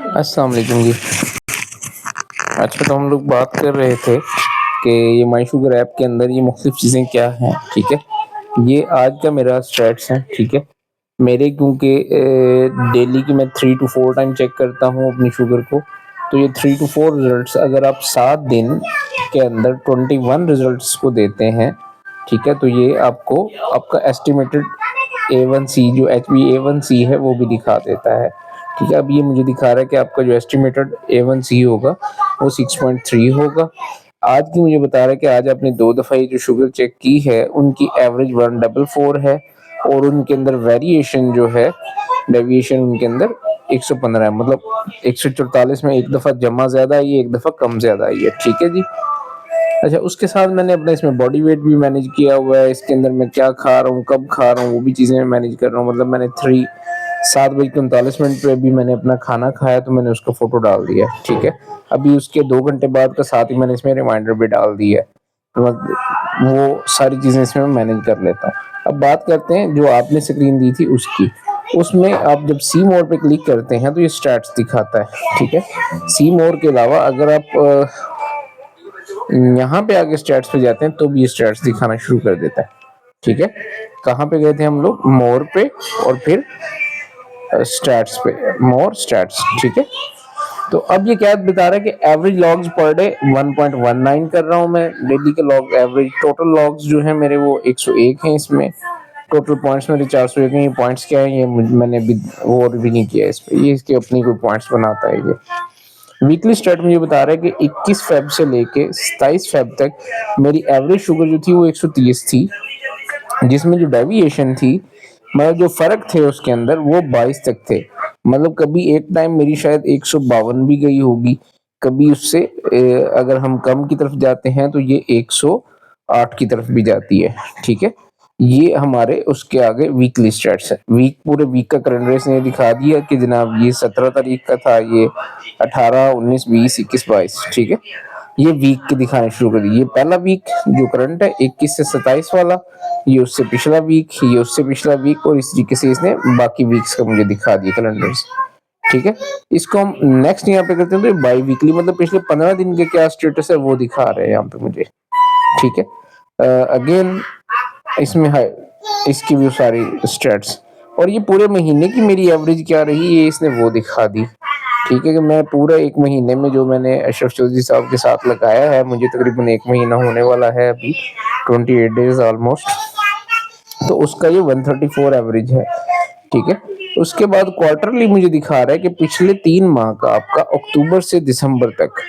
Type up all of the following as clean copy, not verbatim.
अस्सलाम वालेकुम जी। अच्छा, तो हम लोग बात कर रहे थे कि ये माई शुगर ऐप के अंदर ये मुख्तलिफ चीज़ें क्या हैं, ठीक है? ये आज का मेरा स्टेट्स है, ठीक है? मेरे क्योंकि डेली की मैं 3 टू 4 टाइम चेक करता हूँ अपनी शुगर को, तो ये 3 टू 4 रिज़ल्ट्स अगर आप 7 दिन के अंदर 21 रिज़ल्ट्स को देते हैं, ठीक है? तो ये आपको आपका एस्टिमेटेड A1C जो HbA1c है वो भी दिखा देता है, ठीक है? अब ये मुझे दिखा रहा है कि आपका जो एस्टिमेटेड A1C होगा वो 6.3 होगा। आज की मुझे बता रहा है कि आज आपने 2 दफ़ा ये जो शुगर चेक की है उनकी एवरेज 144 है और उनके अंदर वेरिएशन जो है डेविएशन उनके अंदर 115 है, मतलब 144 में एक दफ़ा जमा ज़्यादा आई है, एक दफ़ा कम ज़्यादा आई है, ठीक है जी? अच्छा, उसके साथ मैंने अपना इसमें बॉडी वेट भी मैनेज किया हुआ है, इसके अंदर मैं क्या खा रहा हूँ, कब खा रहा हूँ, वो भी चीज़ें मैं मैनेज कर रहा हूँ। मतलब मैंने 7:39 पे भी मैंने अपना खाना खाया तो मैंने उसका फ़ोटो डाल दिया है, ठीक है? अभी उसके 2 घंटे बाद का साथ ही मैंने इसमें रिमाइंडर भी डाल दिया है। तो वो सारी चीज़ें इसमें मैं मैनेज कर लेता हूँ। अब बात करते हैं जो आपने स्क्रीन दी थी उसकी। उसमें आप जब सी मोर पे क्लिक करते हैं तो ये स्टैट्स दिखाता है, ठीक है? सी मोर के अलावा अगर आप यहाँ पे आगे स्टैट्स पे जाते हैं तो भी ये स्टैट्स दिखाना शुरू कर देता है, ठीक है? कहाँ पे गए थे हम लोग? मोर पे और फिर स्टैट्स पे, मोर स्टैट्स, ठीक है? तो अब ये क्या बता रहा है कि एवरेज लॉग्स पर डे 1.19 कर रहा हूँ मैं डेली के लॉग एवरेज। टोटल लॉग्स जो है मेरे वो 101 हैं इसमें। टोटल पॉइंट्स मेरे 401 हैं। ये पॉइंट्स क्या है ये मैंने भी गौर भी नहीं किया इस पे, ये इसके अपनी कोई पॉइंट्स बनाता है ये। वीकली स्टेट मुझे बता रहा है कि 21 फेब से लेके 27 फेब तक मेरी एवरेज शुगर जो थी वो 130 थी, जिसमें जो डेविएशन थी, मतलब जो फर्क थे उसके अंदर वो 22 तक थे। मतलब कभी एक टाइम मेरी शायद 152 भी गई होगी, कभी उससे अगर हम कम की तरफ जाते हैं तो ये 108 की तरफ भी जाती है, ठीक है? ये हमारे उसके आगे वीकली स्टेट्स है। पूरे वीक का करंट रेस ने दिखा दिया कि जनाब ये 17 तारीख का था, ये 18, 19, 20, 21, 22, ठीक है? ये वीक के दिखाने शुरू कर दिए। ये पहला वीक जो करंट है 21 से 27 वाला, ये उससे पिछला वीक, ये उससे पिछला वीक, और इस तरीके से इसने बाकी वीक्स का मुझे दिखा दिया कैलेंडर्स, ठीक है? इसको हम नेक्स्ट यहाँ पे करते हैं तो बाई वीकली, मतलब पिछले 15 दिन के क्या स्टेटस है वो दिखा रहे हैं यहाँ पे मुझे, ठीक है? अगेन इसमें है इसकी भी सारी स्टेट्स, और ये पूरे महीने की मेरी एवरेज क्या रही ये इसने वो दिखा दी, ठीक है? कि मैं पूरा 1 महीने में जो मैंने अशरफ चौधरी साहब के साथ लगाया है, मुझे तकरीबन 1 महीना होने वाला है अभी, 28 डेज़ ऑलमोस्ट, तो उसका ये 134 एवरेज है, ठीक है? उसके बाद क्वार्टरली मुझे दिखा रहा है कि पिछले 3 माह का आपका अक्टूबर से दिसंबर तक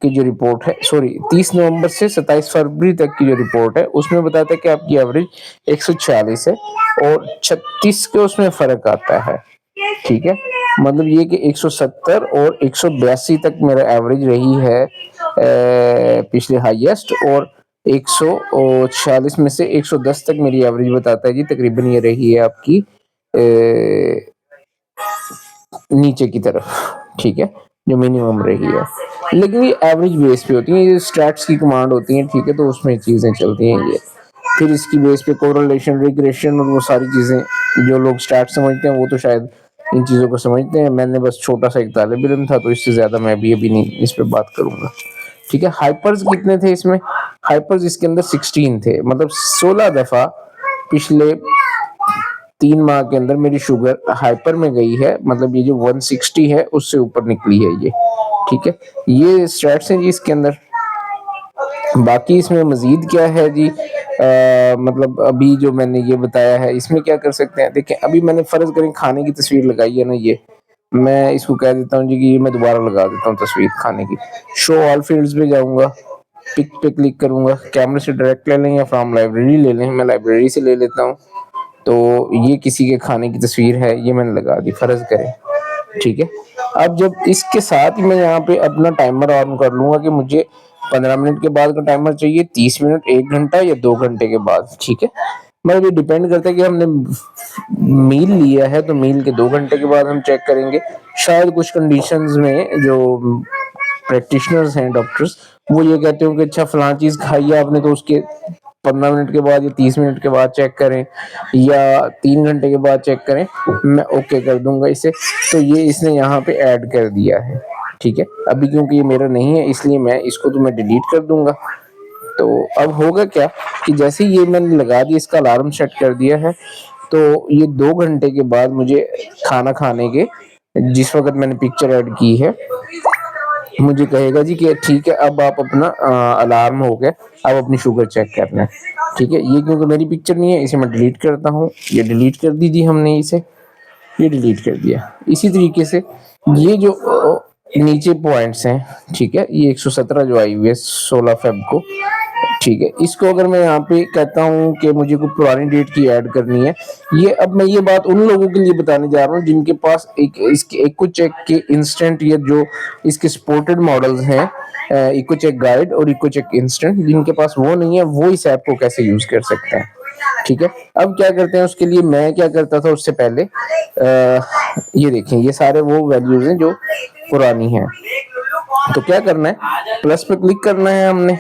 की जो रिपोर्ट है, सॉरी 30 नवंबर से 27 फरवरी तक की जो रिपोर्ट है उसमें बताता है कि आपकी एवरेज 146 है और 36 के उसमें फर्क आता है, ठीक है? मतलब ये कि 170 और 182 तक मेरा एवरेज रही है पिछले हाईएस्ट, और 146 में से 110 तक मेरी एवरेज बताता है जी, तकरीबन ये रही है आपकी नीचे की तरफ, ठीक है? जो मिनिमम रही है, लेकिन ये एवरेज बेस पे होती है, ये स्टैट्स की कमांड होती है, ठीक है? तो उसमें चीजें चलती हैं ये। फिर इसकी बेस पे कोरिलेशन, रिग्रेशन और वो सारी चीजें जो लोग स्टैट समझते हैं वो तो शायद इन चीजों को समझते हैं। मैंने बस छोटा सा एक तालिब इल्म था तो इससे ज्यादा मैं भी अभी नहीं इस पे बात करूंगा, ठीक है? हाइपर्स कितने थे इसमें? हाइपर्स इसके अंदर 16 थे, मतलब 16 दफा पिछले 3 माह के अंदर मेरी शुगर हाइपर में गई है, मतलब ये जो 160 है उससे ऊपर निकली है ये, ठीक है? ये स्टैट्स हैं जी इसके अंदर। बाकी इसमें मजीद क्या है जी, मतलब अभी जो मैंने ये बताया है इसमें क्या कर सकते हैं? देखिए, अभी मैंने फर्ज करें खाने की तस्वीर लगाई है ना, ये मैं इसको कह देता हूँ जी कि ये मैं दोबारा लगा देता हूँ तस्वीर खाने की। शो ऑल फील्ड्स पे जाऊंगा, पिक पे क्लिक करूंगा, कैमरे से डायरेक्ट ले लें या फ्रॉम लाइब्रेरी ले लें, मैं लाइब्रेरी से ले लेता हूँ। तो ये किसी के खाने की तस्वीर है, ये मैंने लगा दी, फर्ज करें, ठीक है? अब जब इसके साथ ही मैं यहाँ पे अपना टाइमर ऑन कर लूंगा कि मुझे 15 मिनट के बाद का टाइमर चाहिए, 30 मिनट, 1 घंटा या 2 घंटे के बाद, ठीक है? मतलब ये डिपेंड करता है कि हमने मील लिया है तो मील के 2 घंटे के बाद हम चेक करेंगे। शायद कुछ कंडीशंस में जो प्रैक्टिशनर्स हैं, डॉक्टर्स, वो ये कहते हो कि अच्छा फलां चीज खाई है आपने तो उसके 15 मिनट के बाद या 30 मिनट के बाद चेक करें या 3 घंटे के बाद चेक करें, मैं ओके कर दूंगा इसे। तो ये इसने यहाँ पे ऐड कर दिया है, ठीक है। अभी क्योंकि ये मेरा नहीं है इसलिए मैं इसको तो मैं डिलीट कर दूंगा। तो अब होगा क्या कि जैसे ही ये मैंने लगा दिया, इसका अलार्म सेट कर दिया है, तो ये 2 घंटे के बाद मुझे खाना खाने के जिस वक्त मैंने पिक्चर ऐड की है, मुझे कहेगा जी कि ठीक है अब आप अपना अलार्म हो गया, अब अपनी शुगर चेक करना है, ठीक है। ये क्योंकि मेरी पिक्चर नहीं है इसे मैं डिलीट करता हूँ, ये डिलीट कर दीजिए हमने इसे, ये डिलीट कर दिया। इसी तरीके से ये जो नीचे पॉइंट्स हैं, ठीक है, ये 117 जो आई हुई है 16 फेब को, ठीक है, इसको अगर मैं यहाँ पे कहता हूँ कि मुझे कोई पुरानी डेट की ऐड करनी है, ये अब मैं ये बात उन लोगों के लिए बताने जा रहा हूँ जिनके पास इसके इको चेक के इंस्टेंट या जो इसके सपोर्टेड मॉडल्स हैं, इको चेक गाइड और इको चेक इंस्टेंट, जिनके पास वो नहीं है वो इस ऐप को कैसे यूज कर सकते हैं, ठीक है। अब क्या करते हैं उसके लिए, मैं क्या करता था उससे पहले, ये देखें ये सारे वो वैल्यूज हैं जो पुरानी हैं। तो क्या करना है, प्लस पे क्लिक करना है हमने।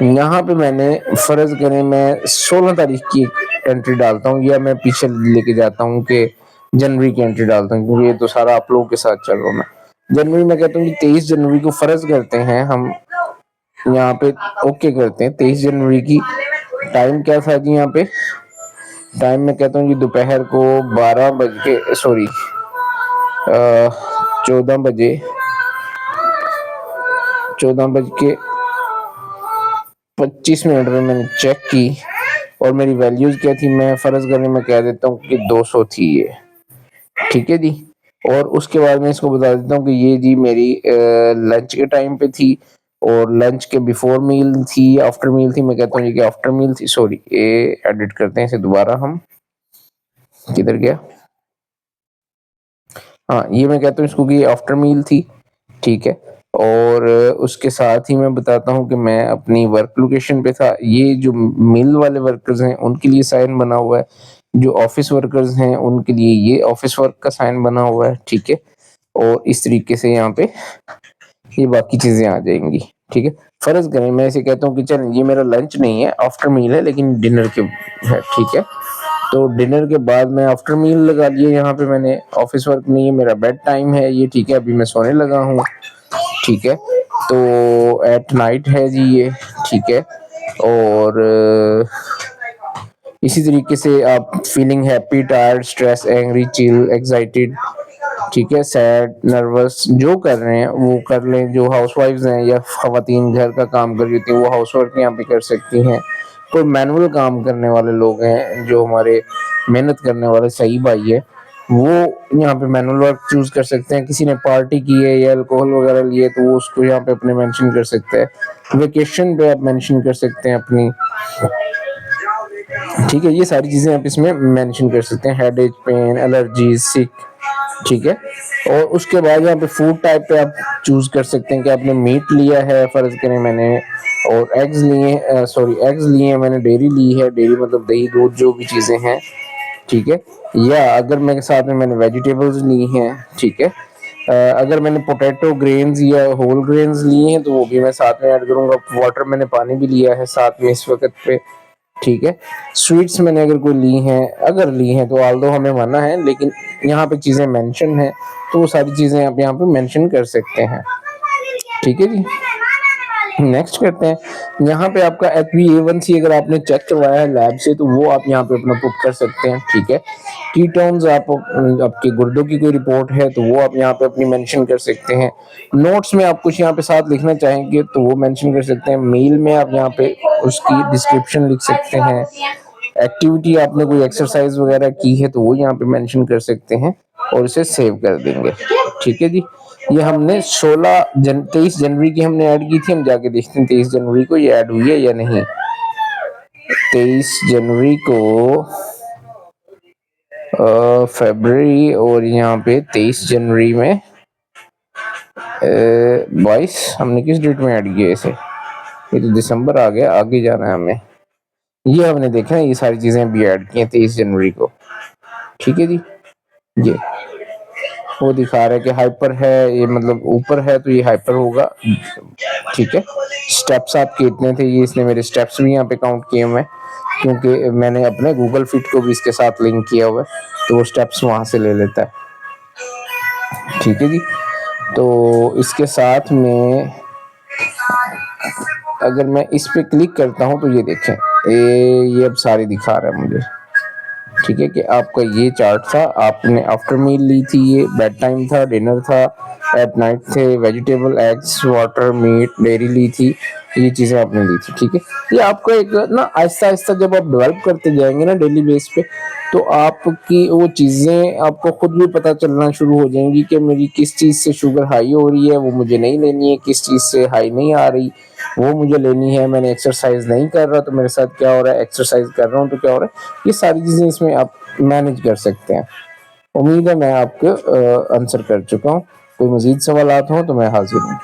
यहाँ पे मैंने फर्ज करें मैं 16 तारीख की एंट्री डालता हूँ या मैं पीछे लेके जाता हूँ कि जनवरी की एंट्री डालता हूँ, क्योंकि ये तो सारा आप लोगों के साथ चल रहा हूँ मैं। जनवरी में कहता हूँ कि 23 जनवरी को फर्ज करते हैं हम, यहाँ पे ओके करते हैं। 23 जनवरी की टाइम क्या था जी, यहाँ पे टाइम में कहता हूँ जी दोपहर को 12 बज के सॉरी 14 बजे 14 बज के 25 मिनट में मैंने चेक की और मेरी वैल्यूज क्या थी, मैं फर्ज करने में कह देता हूँ कि 200 थी ये, ठीक है जी। और उसके बाद मैं इसको बता देता हूँ कि ये जी मेरी लंच के टाइम पे थी और लंच के बिफोर मील थी, आफ्टर मील थी, मैं कहता हूँ ये कि आफ्टर मील थी, सॉरी ये एडिट करते हैं इसे दोबारा हम, किधर गया, हाँ ये मैं कहता हूँ इसको कि आफ्टर मील थी, ठीक है। और उसके साथ ही मैं बताता हूँ कि मैं अपनी वर्क लोकेशन पे था। ये जो मिल वाले वर्कर्स हैं उनके लिए साइन बना हुआ है, जो ऑफिस वर्कर्स हैं उनके लिए ये ऑफिस वर्क का साइन बना हुआ है, ठीक है। और इस तरीके से यहाँ पे ये बाकी चीजें आ जाएंगी, ठीक है। फर्ज करें मैं इसे कहता हूँ कि चल ये मेरा लंच नहीं है आफ्टर मील है लेकिन डिनर के है, ठीक है। तो डिनर के बाद मैं आफ्टर मील लगा लिए, यहाँ पे मैंने ऑफिस वर्क नहीं है, मेरा बेड टाइम है ये, ठीक है, अभी मैं सोने लगा हूँ, ठीक है। तो एट नाइट है जी ये, ठीक है। और इसी तरीके से आप feeling happy, tired, stress, angry, chill, excited, ठीक है, सैड, नर्वस, जो कर रहे हैं वो कर लें। जो हाउसवाइफ्स हैं या खवातीन घर का काम कर रही होती हैं वो हाउस वर्क यहाँ पे कर सकती हैं। कोई मैनुअल काम करने वाले लोग हैं जो हमारे मेहनत करने वाले सही भाई है, वो यहाँ पे मैनुअल वर्क चूज कर सकते हैं। किसी ने पार्टी की है या अल्कोहल वगैरह लिए तो वो उसको यहाँ पे अपने मेंशन कर सकते हैं। वेकेशन पे आप मेंशन कर सकते हैं अपनी, ठीक है। ये सारी चीजें आप इसमें मेंशन कर सकते हैं, हेडेक, पेन, एलर्जी, सिक, ठीक है। और उसके बाद यहाँ पे फूड टाइप पे आप चूज कर सकते हैं कि आपने मीट लिया है, फर्ज करें मैंने, और एग्स लिए, सॉरी एग्स लिए हैं मैंने, डेयरी ली है, डेयरी मतलब दही दूध जो भी चीजें हैं, ठीक है। या अगर मैं साथ में मैंने वेजिटेबल्स ली हैं, ठीक है। अगर मैंने पोटैटो ग्रेन्स या होल ग्रेन्स लिए हैं तो वो भी मैं साथ में ऐड करूंगा। वाटर मैंने पानी भी लिया है साथ में इस वक्त पे, ठीक है। स्वीट्स मैंने अगर कोई ली हैं, अगर ली हैं तो आल्दो हमें मना है लेकिन यहाँ पे चीजें मेंशन है तो वो सारी चीजें आप यहाँ पे मेंशन कर सकते हैं, ठीक है जी। नेक्स्ट करते हैं, यहाँ पे आपका HbA1c अगर आपने चेक करवाया है लैब से तो वो आप यहाँ पे अपना पुट कर सकते हैं, ठीक है। कीटोन्स आप आपके गुर्दों की कोई रिपोर्ट है तो वो आप यहाँ पे अपनी मेंशन कर सकते हैं। नोट्स में आप कुछ यहाँ पे साथ लिखना चाहेंगे तो वो मेंशन कर सकते हैं। मेल में आप यहाँ पे उसकी डिस्क्रिप्शन लिख सकते हैं। एक्टिविटी आपने कोई एक्सरसाइज वगैरह की है तो वो यहाँ पे मेंशन कर सकते हैं और इसे सेव कर देंगे, ठीक है जी। ये हमने 23 जनवरी की हमने ऐड की थी, हम जाके देखते हैं 23 जनवरी को ये ऐड हुई है या नहीं। 23 जनवरी को फरवरी और यहाँ पे 23 जनवरी में 22 हमने किस डेट में ऐड किया इसे, ये तो दिसंबर आ गया, आगे जाना है हमें। ये हमने देखा है ये सारी चीजें भी ऐड की हैं 23 जनवरी को, ठीक है जी। ये वो दिखा रहा है कि हाइपर है, ये मतलब ऊपर है तो ये हाइपर होगा, ठीक है। स्टेप्स आपके इतने थे, ये इसने मेरे स्टेप्स भी यहाँ पे काउंट किए हुए हैं, क्योंकि मैंने अपने गूगल फिट को भी इसके साथ लिंक किया हुआ है, तो वो स्टेप्स वहाँ से ले लेता है, ठीक है जी। तो इसके साथ में अगर मैं इस पे क्लिक करता हूँ तो ये देखें, ये अब सारी दिखा रहा है मुझे, ठीक है, कि आपका ये चार्ट था, आपने आफ्टर मील ली थी, ये बेड टाइम था, डिनर था, एट नाइट थे, vegetable, eggs, water, meat, dairy ली थी, ये चीज़ें आपने ली थी, ठीक है। ये आपका एक ना आहिस्ता आहिस्ता जब आप डेवलप करते जाएंगे ना डेली बेस पे, तो आपकी वो चीज़ें आपको खुद भी पता चलना शुरू हो जाएंगी कि मेरी किस चीज़ से शुगर हाई हो रही है, वो मुझे नहीं लेनी है, किस चीज़ से हाई नहीं आ रही, वो मुझे लेनी है। मैंने एक्सरसाइज नहीं कर रहा तो मेरे साथ क्या हो रहा है, एक्सरसाइज कर रहा हूँ तो क्या हो रहा है, ये सारी चीज़ें इसमें आप मैनेज कर सकते हैं। उम्मीद है मैं आपके आंसर कर चुका हूँ। कोई मजीद सवाल हो तो मैं हाजिर हूँ।